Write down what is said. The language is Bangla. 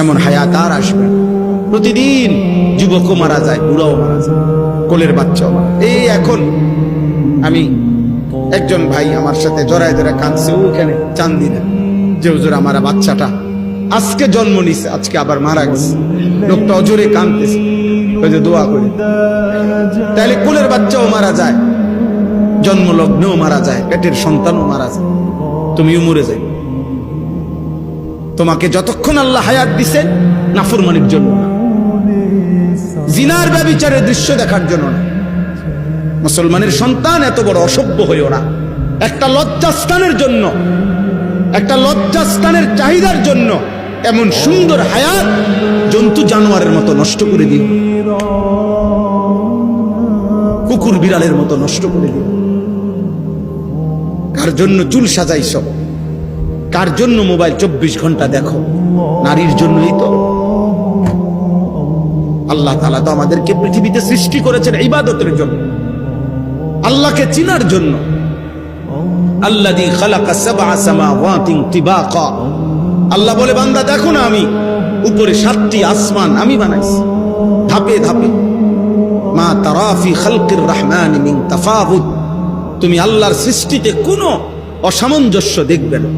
এমন হায়াত আর আসবে না। প্রতিদিন যুবকও মারা যায়, বুড়াও মারা যায়, কোলের বাচ্চাও মারা যায়। এই এখন আমি একজন ভাই আমার সাথে জড়ায় ধরে কাঁদছে ওখানে চান্দিনা, যে হুজুর আমার বাচ্চাটা আজকে জন্ম নিছে, আজকে আবার মারা গেছে। লোকটা অজরে কাঁদতেছে, ওই যে দোয়া করে। তাহলে কোলের বাচ্চাও মারা যায়, জন্মলগ্নেও মারা যায়, পেটের সন্তানও মারা যায়, তুমিও মরে যাই। তোমাকে যতক্ষণ আল্লাহ হায়াত দিছে নাফরমানির জন্য না, জিনার ব্যভিচারের দৃশ্য দেখার জন্য না। মুসলমানের সন্তান এত বড় অসভ্য হইও না। একটা লজ্জাস্থানের জন্য, একটা লজ্জাস্থানের চাহিদার জন্য এমন সুন্দর হায়াত জন্তু জানোয়ারের মতো নষ্ট করে দিও, কুকুর বিড়ালের মতো নষ্ট করে দিও। কার জন্য চুল সাজাইছ, কার জন্য মোবাইল 24 ঘন্টা দেখো? নারীর জন্যই তো। আল্লাহ তাআলা তো আমাদেরকে পৃথিবীতে সৃষ্টি করেছেন ইবাদতের জন্য, আল্লাহকে চিনার জন্য। আল্লাযী খালাকা সাবআ সামাওয়াতিন তিবাকা, আল্লাহ বলে বান্দা দেখো না, আমি উপরে 7টি আসমান আমি বানাইছি ধাপে ধাপে। মা তারা ফি খালকির রহমান মিন তাফাউত, তুমি আল্লাহর সৃষ্টিতে কোনো অসামঞ্জস্য দেখবে না।